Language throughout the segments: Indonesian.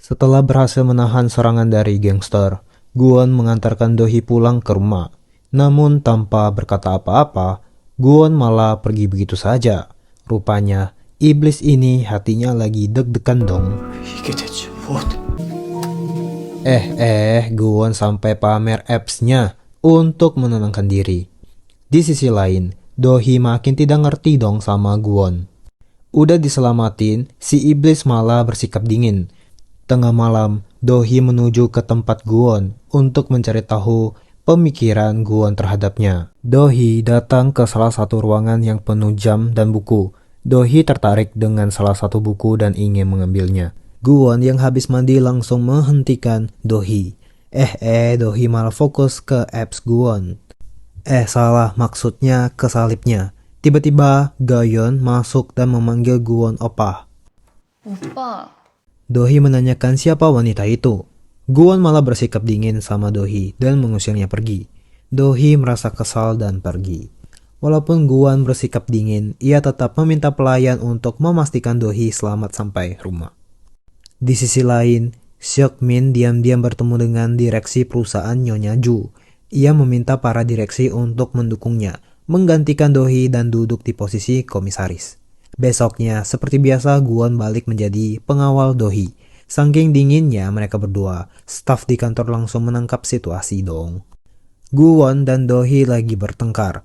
Setelah berhasil menahan serangan dari gangster, Guwon mengantarkan Do-hee pulang ke rumah. Namun tanpa berkata apa-apa, Guwon malah pergi begitu saja. Rupanya, iblis ini hatinya lagi deg-degan dong. 이게 대체 무엇? Guwon sampai pamer apps-nya untuk menenangkan diri. Di sisi lain, Do-hee makin tidak ngerti dong sama Guwon. Udah diselamatin, si iblis malah bersikap dingin. Tengah malam, Do-hee menuju ke tempat Guwon untuk mencari tahu pemikiran Guwon terhadapnya. Do-hee datang ke salah satu ruangan yang penuh jam dan buku. Do-hee tertarik dengan salah satu buku dan ingin mengambilnya. Guwon yang habis mandi langsung menghentikan Do-hee. Do-hee malah fokus ke apps Guwon. Salah, maksudnya ke salibnya. Tiba-tiba, Gayon masuk dan memanggil Guwon oppa. 오빠, Do-hee menanyakan siapa wanita itu. Guwon malah bersikap dingin sama Do-hee dan mengusirnya pergi. Do-hee merasa kesal dan pergi. Walaupun Guwon bersikap dingin, ia tetap meminta pelayan untuk memastikan Do-hee selamat sampai rumah. Di sisi lain, Seok-min diam-diam bertemu dengan direksi perusahaan Nyonya Ju. Ia meminta para direksi untuk mendukungnya, menggantikan Do-hee dan duduk di posisi komisaris. Besoknya, seperti biasa, Guwon balik menjadi pengawal Do-hee. Saking dinginnya mereka berdua, staf di kantor langsung menangkap situasi dong. Guwon dan Do-hee lagi bertengkar.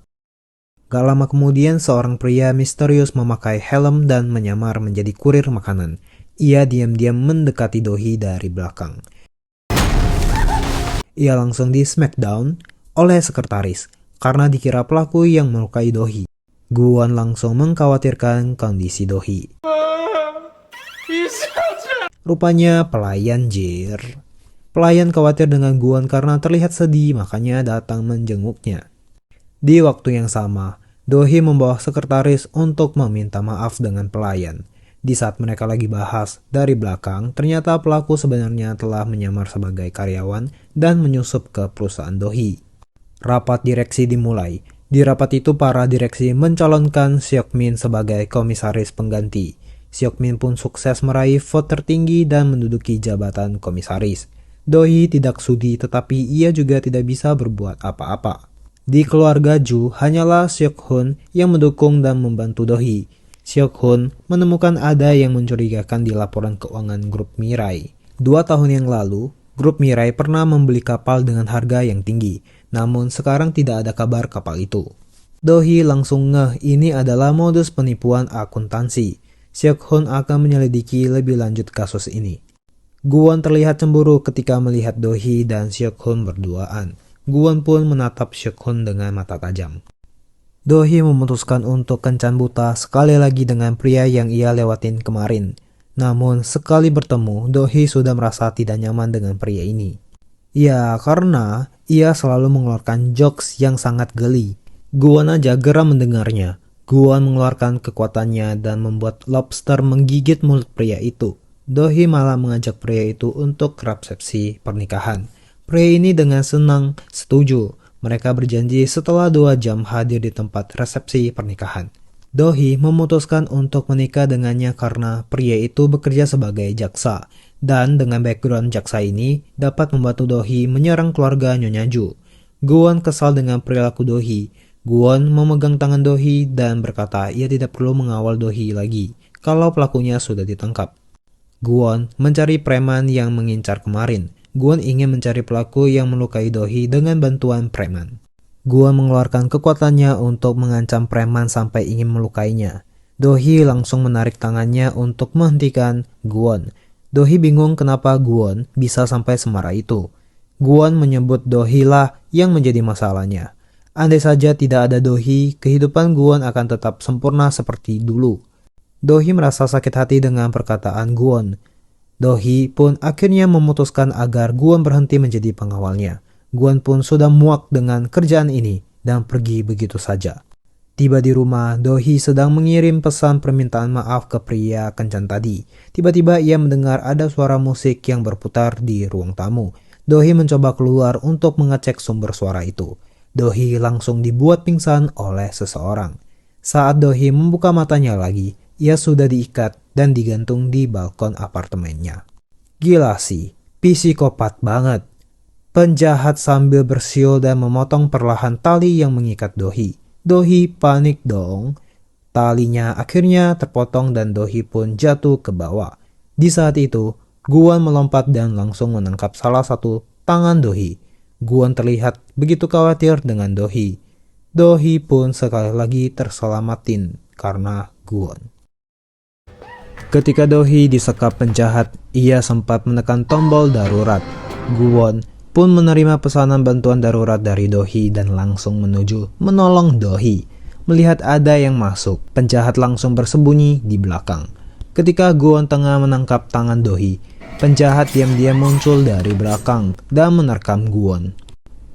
Gak lama kemudian, seorang pria misterius memakai helm dan menyamar menjadi kurir makanan. Ia diam-diam mendekati Do-hee dari belakang. Ia langsung di smackdown oleh sekretaris karena dikira pelaku yang melukai Do-hee. Guwon langsung mengkhawatirkan kondisi Do-hee. Rupanya pelayan jir. Pelayan khawatir dengan Guwon karena terlihat sedih, makanya datang menjenguknya. Di waktu yang sama, Do-hee membawa sekretaris untuk meminta maaf dengan pelayan. Di saat mereka lagi bahas, dari belakang ternyata pelaku sebenarnya telah menyamar sebagai karyawan dan menyusup ke perusahaan Do-hee. Rapat direksi dimulai. Di rapat itu para direksi mencalonkan Seok-min sebagai komisaris pengganti. Seok-min pun sukses meraih vote tertinggi dan menduduki jabatan komisaris. Do-hee tidak sudi tetapi ia juga tidak bisa berbuat apa-apa. Di keluarga Ju hanyalah Seok-hun yang mendukung dan membantu Do-hee. Seok-hun menemukan ada yang mencurigakan di laporan keuangan grup Mirai. 2 tahun yang lalu, grup Mirai pernah membeli kapal dengan harga yang tinggi, namun sekarang tidak ada kabar kapal itu. Do-hee langsung ngeh ini adalah modus penipuan akuntansi. Seok-hun akan menyelidiki lebih lanjut kasus ini. Guwon terlihat cemburu ketika melihat Do-hee dan Seok-hun berduaan. Guwon pun menatap Seok-hun dengan mata tajam. Do-hee memutuskan untuk kencan buta sekali lagi dengan pria yang ia lewatin kemarin. Namun sekali bertemu, Do-hee sudah merasa tidak nyaman dengan pria ini. Ya, karena ia selalu mengeluarkan jokes yang sangat geli. Guwon aja geram mendengarnya. Guwon mengeluarkan kekuatannya dan membuat lobster menggigit mulut pria itu. Do-hee malah mengajak pria itu untuk resepsi pernikahan. Pria ini dengan senang setuju. Mereka berjanji setelah 2 jam hadir di tempat resepsi pernikahan. Do-hee memutuskan untuk menikah dengannya karena pria itu bekerja sebagai jaksa. Dan dengan background jaksa ini dapat membantu Do-hee menyerang keluarga Nyonya Ju. Guwon kesal dengan perilaku Do-hee. Guwon memegang tangan Do-hee dan berkata ia tidak perlu mengawal Do-hee lagi kalau pelakunya sudah ditangkap. Guwon mencari preman yang mengincar kemarin. Guwon ingin mencari pelaku yang melukai Do-hee dengan bantuan preman. Guwon mengeluarkan kekuatannya untuk mengancam preman sampai ingin melukainya. Do-hee langsung menarik tangannya untuk menghentikan Guwon. Do-hee bingung kenapa Guwon bisa sampai semarah itu. Guwon menyebut Do-hee lah yang menjadi masalahnya. Andai saja tidak ada Do-hee, kehidupan Guwon akan tetap sempurna seperti dulu. Do-hee merasa sakit hati dengan perkataan Guwon. Do-hee pun akhirnya memutuskan agar Guwon berhenti menjadi pengawalnya. Guwon pun sudah muak dengan kerjaan ini dan pergi begitu saja. Tiba di rumah, Do-hee sedang mengirim pesan permintaan maaf ke pria kencan tadi. Tiba-tiba ia mendengar ada suara musik yang berputar di ruang tamu. Do-hee mencoba keluar untuk mengecek sumber suara itu. Do-hee langsung dibuat pingsan oleh seseorang. Saat Do-hee membuka matanya lagi, ia sudah diikat dan digantung di balkon apartemennya. Gila sih, psikopat banget. Penjahat sambil bersiul dan memotong perlahan tali yang mengikat Dohee. Dohee panik dong. Talinya akhirnya terpotong dan Dohee pun jatuh ke bawah. Di saat itu, Guwon melompat dan langsung menangkap salah satu tangan Dohee. Guwon terlihat begitu khawatir dengan Dohee. Dohee pun sekali lagi terselamatin karena Guwon. Ketika Dohee disekap penjahat, ia sempat menekan tombol darurat. Guwon pun menerima pesanan bantuan darurat dari Dohee dan langsung menuju menolong Dohee. Melihat ada yang masuk, penjahat langsung bersembunyi di belakang. Ketika Guwon tengah menangkap tangan Dohee, penjahat diam-diam muncul dari belakang dan menerkam Guwon.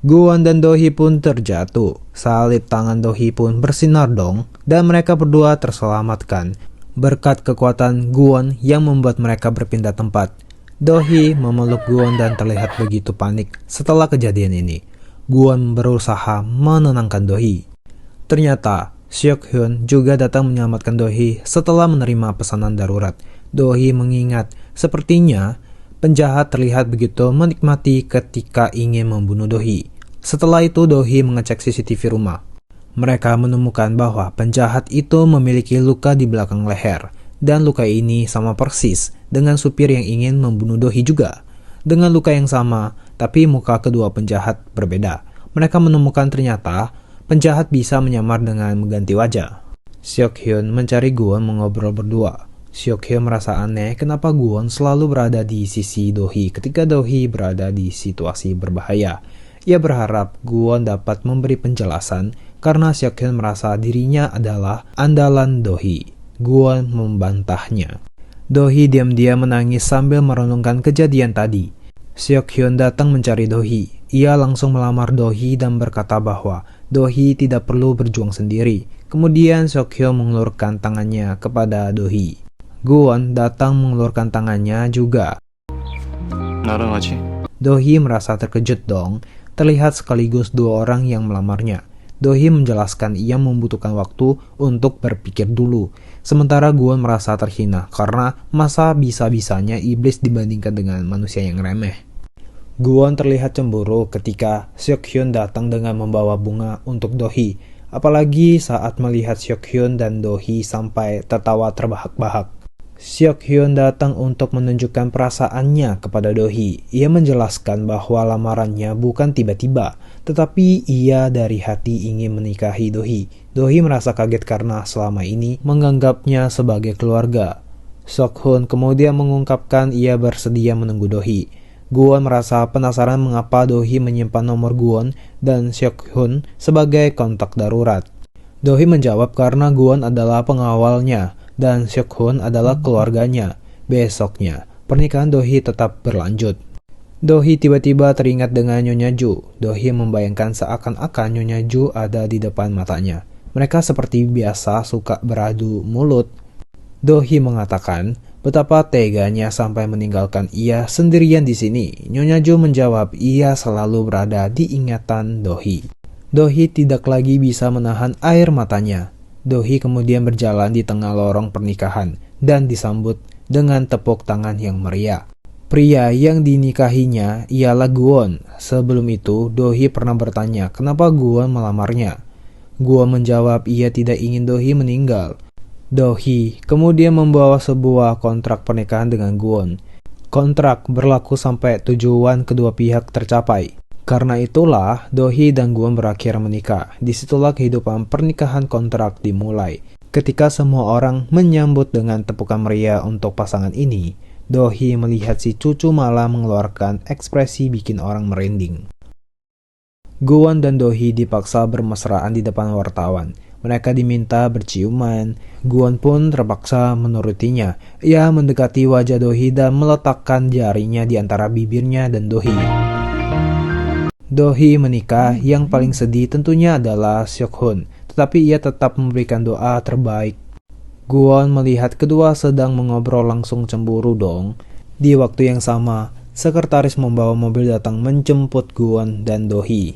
Guwon dan Dohee pun terjatuh. Salib tangan Dohee pun bersinar dong dan mereka berdua terselamatkan berkat kekuatan Guwon yang membuat mereka berpindah tempat. Dohee memeluk Guwon dan terlihat begitu panik setelah kejadian ini. Guwon berusaha menenangkan Dohee. Ternyata Seok-hyun juga datang menyelamatkan Dohee setelah menerima pesanan darurat. Dohee mengingat sepertinya penjahat terlihat begitu menikmati ketika ingin membunuh Dohee. Setelah itu Dohee mengecek CCTV rumah. Mereka menemukan bahwa penjahat itu memiliki luka di belakang leher. Dan luka ini sama persis dengan supir yang ingin membunuh Dohee juga. Dengan luka yang sama, tapi muka kedua penjahat berbeda. Mereka menemukan ternyata penjahat bisa menyamar dengan mengganti wajah. Seok-hyun mencari Guwon mengobrol berdua. Seok-hyun merasa aneh kenapa Guwon selalu berada di sisi Dohee ketika Dohee berada di situasi berbahaya. Ia berharap Guwon dapat memberi penjelasan karena Seok-hyun merasa dirinya adalah andalan Dohee. Guwon membantahnya. Dohee diam-diam menangis sambil merenungkan kejadian tadi. Seok-hyun datang mencari Dohee. Ia langsung melamar Dohee dan berkata bahwa Dohee tidak perlu berjuang sendiri. Kemudian Seok-hyun mengulurkan tangannya kepada Dohee. Guwon datang mengulurkan tangannya juga. Dohee merasa terkejut dong. Terlihat sekaligus dua orang yang melamarnya. Dohee menjelaskan ia membutuhkan waktu untuk berpikir dulu. Sementara Guwon merasa terhina karena masa bisa-bisanya iblis dibandingkan dengan manusia yang remeh. Guwon terlihat cemburu ketika Seok-hyun datang dengan membawa bunga untuk Dohee. Apalagi saat melihat Seok-hyun dan Dohee sampai tertawa terbahak-bahak. Seok-hyun datang untuk menunjukkan perasaannya kepada Dohee. Ia menjelaskan bahwa lamarannya bukan tiba-tiba, tetapi ia dari hati ingin menikahi Dohee. Dohee merasa kaget karena selama ini menganggapnya sebagai keluarga. Seok-hyun kemudian mengungkapkan ia bersedia menunggu Dohee. Guwon merasa penasaran mengapa Dohee menyimpan nomor Guwon dan Seok-hyun sebagai kontak darurat. Dohee menjawab karena Guwon adalah pengawalnya dan Seok-hyun adalah keluarganya. Besoknya, pernikahan Dohee tetap berlanjut. Dohee tiba-tiba teringat dengan Nyonya Ju. Dohee membayangkan seakan-akan Nyonya Ju ada di depan matanya. Mereka seperti biasa suka beradu mulut. Dohee mengatakan betapa teganya sampai meninggalkan ia sendirian di sini. Nyonya Ju menjawab ia selalu berada di ingatan Dohee. Dohee tidak lagi bisa menahan air matanya. Dohee kemudian berjalan di tengah lorong pernikahan dan disambut dengan tepuk tangan yang meriah. Pria yang dinikahinya ialah Guwon. Sebelum itu, Dohee pernah bertanya kenapa Guwon melamarnya. Guwon menjawab ia tidak ingin Dohee meninggal. Dohee kemudian membawa sebuah kontrak pernikahan dengan Guwon. Kontrak berlaku sampai tujuan kedua pihak tercapai. Karena itulah, Dohee dan Guwon berakhir menikah. Disitulah kehidupan pernikahan kontrak dimulai. Ketika semua orang menyambut dengan tepukan meriah untuk pasangan ini, Dohee melihat si cucu malah mengeluarkan ekspresi bikin orang merinding. Guwon dan Dohee dipaksa bermesraan di depan wartawan. Mereka diminta berciuman. Guwon pun terpaksa menurutinya. Ia mendekati wajah Dohee dan meletakkan jarinya di antara bibirnya dan Dohee. Dohee menikah, yang paling sedih tentunya adalah Seok-hyun, tetapi ia tetap memberikan doa terbaik. Guwon melihat kedua sedang mengobrol langsung cemburu dong. Di waktu yang sama, sekretaris membawa mobil datang menjemput Guwon dan Dohee.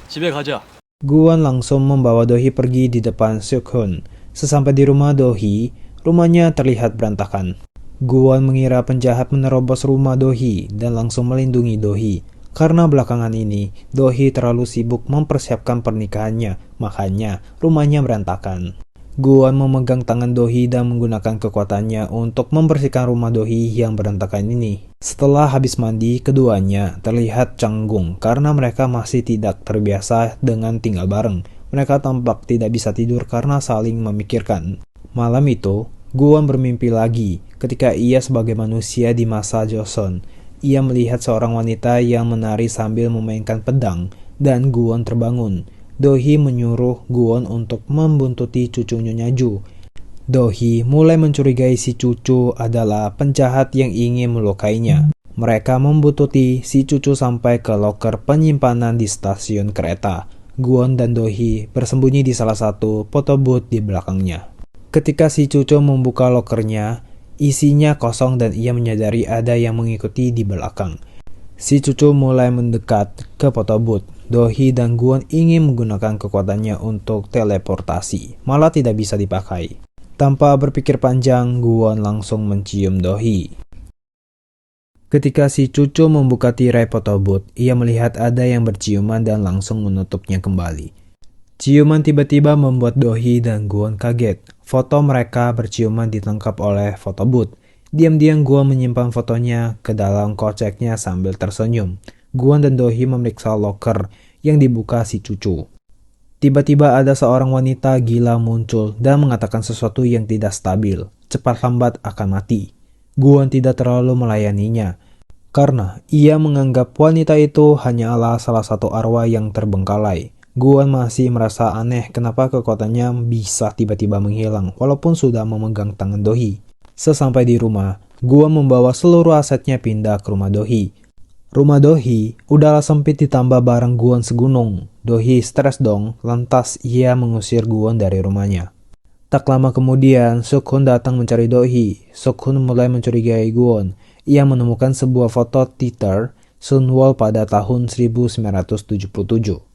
집에 가자. Guwon langsung membawa Dohee pergi di depan Seok-hyun. Sesampai di rumah Dohee, rumahnya terlihat berantakan. Guwon mengira penjahat menerobos rumah Do-hee dan langsung melindungi Do-hee. Karena belakangan ini, Do-hee terlalu sibuk mempersiapkan pernikahannya, makanya rumahnya berantakan. Guwon memegang tangan Do-hee dan menggunakan kekuatannya untuk membersihkan rumah Do-hee yang berantakan ini. Setelah habis mandi, keduanya terlihat canggung karena mereka masih tidak terbiasa dengan tinggal bareng. Mereka tampak tidak bisa tidur karena saling memikirkan. Malam itu, Guwon bermimpi lagi ketika ia sebagai manusia di masa Joseon. Ia melihat seorang wanita yang menari sambil memainkan pedang dan Guwon terbangun. Do-hee menyuruh Guwon untuk membuntuti cucu Nyonya Ju. Do-hee mulai mencurigai si cucu adalah penjahat yang ingin melukainya. Mereka membuntuti si cucu sampai ke loker penyimpanan di stasiun kereta. Guwon dan Do-hee bersembunyi di salah satu photobooth di belakangnya. Ketika si cucu membuka lokernya, isinya kosong dan ia menyadari ada yang mengikuti di belakang. Si cucu mulai mendekat ke photobooth. Do-hee dan Guwon ingin menggunakan kekuatannya untuk teleportasi, malah tidak bisa dipakai. Tanpa berpikir panjang, Guwon langsung mencium Do-hee. Ketika si cucu membuka tirai photobooth, ia melihat ada yang berciuman dan langsung menutupnya kembali. Ciuman tiba-tiba membuat Do-hee dan Guwon kaget. Foto mereka berciuman ditangkap oleh photobooth. Diam-diam Guwon menyimpan fotonya ke dalam koceknya sambil tersenyum. Guwon dan Do-hee memeriksa loker yang dibuka si cucu. Tiba-tiba ada seorang wanita gila muncul dan mengatakan sesuatu yang tidak stabil. Cepat lambat akan mati. Guwon tidak terlalu melayaninya, karena ia menganggap wanita itu hanyalah salah satu arwah yang terbengkalai. Guwon masih merasa aneh kenapa kekuatannya bisa tiba-tiba menghilang walaupun sudah memegang tangan Do-hee. Sesampai di rumah, Guwon membawa seluruh asetnya pindah ke rumah Do-hee. Rumah Do-hee udahlah sempit ditambah barang Guwon segunung. Do-hee stres dong, lantas ia mengusir Guwon dari rumahnya. Tak lama kemudian, Suk-hun datang mencari Do-hee. Suk-hun mulai mencurigai Guwon. Ia menemukan sebuah foto teater Sunwol pada tahun 1977.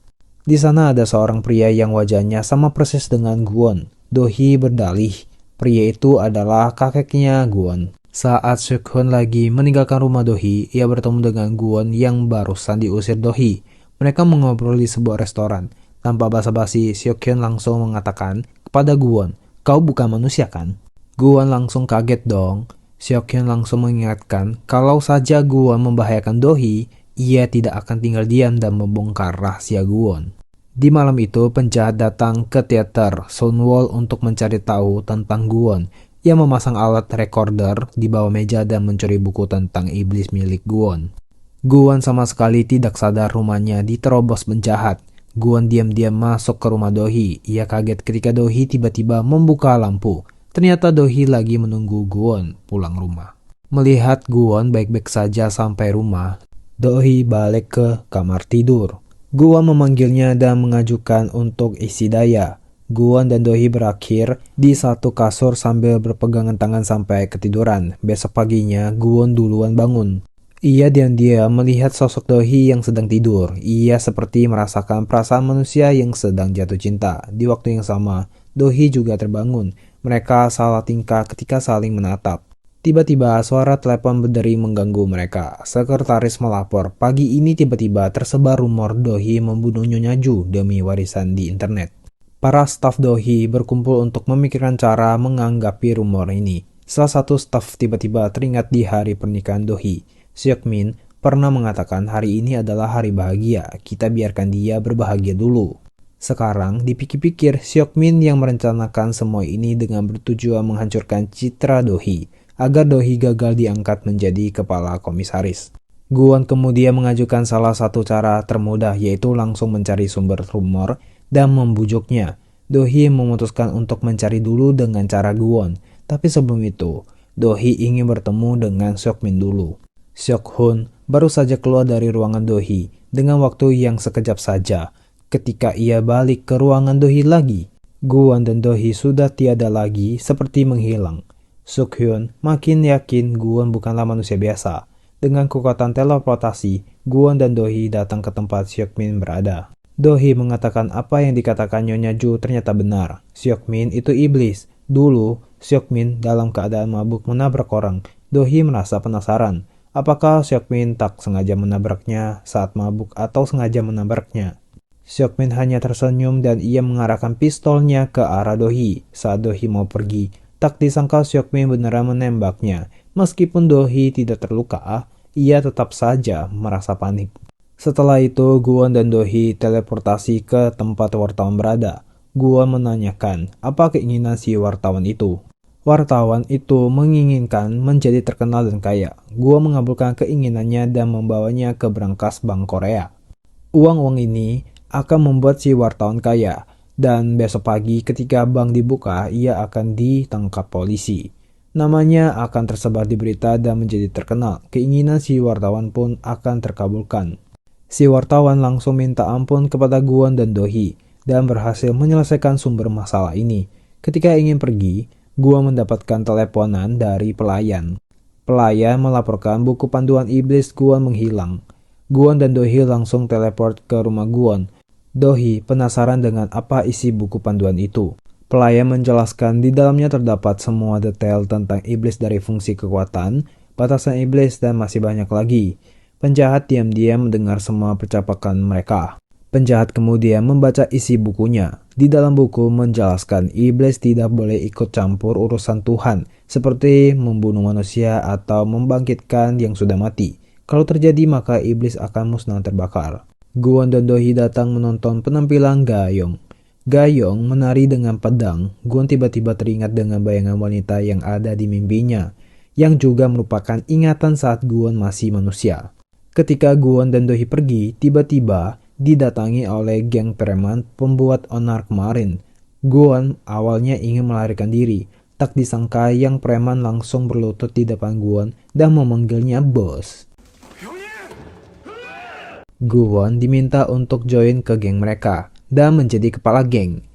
Di sana ada seorang pria yang wajahnya sama persis dengan Guwon. Do-hee berdalih, pria itu adalah kakeknya Guwon. Saat Suk-hun lagi meninggalkan rumah Do-hee, ia bertemu dengan Guwon yang barusan diusir Do-hee. Mereka mengobrol di sebuah restoran. Tanpa basa-basi, Suk-hun langsung mengatakan kepada Guwon, "Kau bukan manusia kan?" Guwon langsung kaget dong. Suk-hun langsung mengingatkan kalau saja Guwon membahayakan Do-hee, ia tidak akan tinggal diam dan membongkar rahasia Guwon. Di malam itu, penjahat datang ke teater Sunwol untuk mencari tahu tentang Guwon. Ia memasang alat recorder di bawah meja dan mencuri buku tentang iblis milik Guwon. Guwon sama sekali tidak sadar rumahnya diterobos penjahat. Guwon diam-diam masuk ke rumah Do-hee. Ia kaget ketika Do-hee tiba-tiba membuka lampu. Ternyata Do-hee lagi menunggu Guwon pulang rumah. Melihat Guwon baik-baik saja sampai rumah, Do-hee balik ke kamar tidur. Guwon memanggilnya dan mengajukan untuk isi daya. Guwon dan Do-hee berakhir di satu kasur sambil berpegangan tangan sampai ketiduran. Besok paginya, Guwon duluan bangun. Ia diam-diam melihat sosok Do-hee yang sedang tidur. Ia seperti merasakan perasaan manusia yang sedang jatuh cinta. Di waktu yang sama, Do-hee juga terbangun. Mereka salah tingkah ketika saling menatap. Tiba-tiba suara telepon berdering mengganggu mereka. Sekretaris melapor, pagi ini tiba-tiba tersebar rumor Do-hee membunuh Nyonya Ju demi warisan di internet. Para staf Do-hee berkumpul untuk memikirkan cara menganggapi rumor ini. Salah satu staf tiba-tiba teringat di hari pernikahan Do-hee. Seok-min pernah mengatakan hari ini adalah hari bahagia, kita biarkan dia berbahagia dulu. Sekarang dipikir-pikir, Seok-min yang merencanakan semua ini dengan bertujuan menghancurkan citra Do-hee, agar Do-hee gagal diangkat menjadi kepala komisaris. Guwon kemudian mengajukan salah satu cara termudah, yaitu langsung mencari sumber rumor dan membujuknya. Do-hee memutuskan untuk mencari dulu dengan cara Guwon, tapi sebelum itu, Do-hee ingin bertemu dengan Seok-min dulu. Suk-hun baru saja keluar dari ruangan Do-hee dengan waktu yang sekejap saja. Ketika ia balik ke ruangan Do-hee lagi, Guwon dan Do-hee sudah tiada lagi, seperti menghilang. Suk-hun makin yakin Guwon bukanlah manusia biasa. Dengan kekuatan teleportasi, Guwon dan Do-hee datang ke tempat Seok-min berada. Do-hee mengatakan apa yang dikatakan Nyonya Ju ternyata benar. Seok-min itu iblis. Dulu, Seokmin dalam keadaan mabuk menabrak orang. Do-hee merasa penasaran. Apakah Seokmin tak sengaja menabraknya saat mabuk atau sengaja menabraknya? Seokmin hanya tersenyum dan ia mengarahkan pistolnya ke arah Do-hee saat Do-hee mau pergi. Tak disangka Seokmin beneran menembaknya. Meskipun Do-hee tidak terluka, ia tetap saja merasa panik. Setelah itu, Guwon dan Do-hee teleportasi ke tempat wartawan berada. Guwon menanyakan apa keinginan si wartawan itu. Wartawan itu menginginkan menjadi terkenal dan kaya. Guwon mengabulkan keinginannya dan membawanya ke brankas Bank Korea. Uang-uang ini akan membuat si wartawan kaya, dan besok pagi ketika bank dibuka, ia akan ditangkap polisi. Namanya akan tersebar di berita dan menjadi terkenal. Keinginan si wartawan pun akan terkabulkan. Si wartawan langsung minta ampun kepada Guwon dan Do-hee dan berhasil menyelesaikan sumber masalah ini. Ketika ingin pergi, Guwon mendapatkan teleponan dari pelayan. Pelayan melaporkan buku panduan iblis Guwon menghilang. Guwon dan Do-hee langsung teleport ke rumah Guwon. Do-hee penasaran dengan apa isi buku panduan itu. Pelayan menjelaskan di dalamnya terdapat semua detail tentang iblis dari fungsi kekuatan, batasan iblis, dan masih banyak lagi. Penjahat diam-diam mendengar semua percakapan mereka. Penjahat kemudian membaca isi bukunya. Di dalam buku menjelaskan iblis tidak boleh ikut campur urusan Tuhan, seperti membunuh manusia atau membangkitkan yang sudah mati. Kalau terjadi maka iblis akan musnah terbakar. Guwon dan Do-hee datang menonton penampilan Ga-yeong. Ga-yeong menari dengan pedang. Guwon tiba-tiba teringat dengan bayangan wanita yang ada di mimpinya, yang juga merupakan ingatan saat Guwon masih manusia. Ketika Guwon dan Do-hee pergi, tiba-tiba didatangi oleh geng preman pembuat onar kemarin. Guwon awalnya ingin melarikan diri, tak disangka yang preman langsung berlutut di depan Guwon dan memanggilnya bos. Guwon diminta untuk join ke geng mereka dan menjadi kepala geng.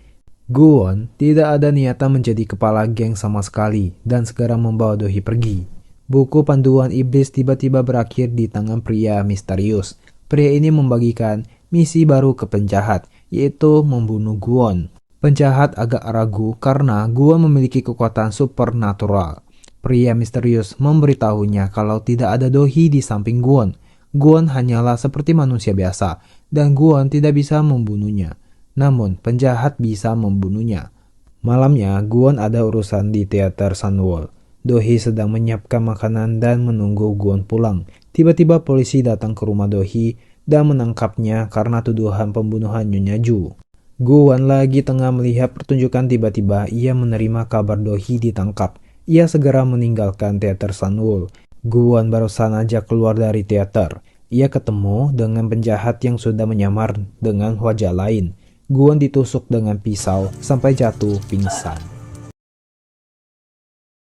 Guwon tidak ada niatan menjadi kepala geng sama sekali dan segera membawa Do-hee pergi. Buku panduan iblis tiba-tiba berakhir di tangan pria misterius. Pria ini membagikan misi baru ke penjahat, yaitu membunuh Guwon. Penjahat agak ragu karena Guwon memiliki kekuatan supernatural. Pria misterius memberitahunya kalau tidak ada Do-hee di samping Guwon. Guwon hanyalah seperti manusia biasa, dan Guwon tidak bisa membunuhnya. Namun, penjahat bisa membunuhnya. Malamnya, Guwon ada urusan di teater Sunwol. Do-hee sedang menyiapkan makanan dan menunggu Guwon pulang. Tiba-tiba polisi datang ke rumah Do-hee dan menangkapnya karena tuduhan pembunuhan Nyonya Ju. Guwon lagi tengah melihat pertunjukan, tiba-tiba ia menerima kabar Do-hee ditangkap. Ia segera meninggalkan teater Sunwol. Guwon barusan aja keluar dari teater. Ia ketemu dengan penjahat yang sudah menyamar dengan wajah lain. Guwon ditusuk dengan pisau sampai jatuh pingsan.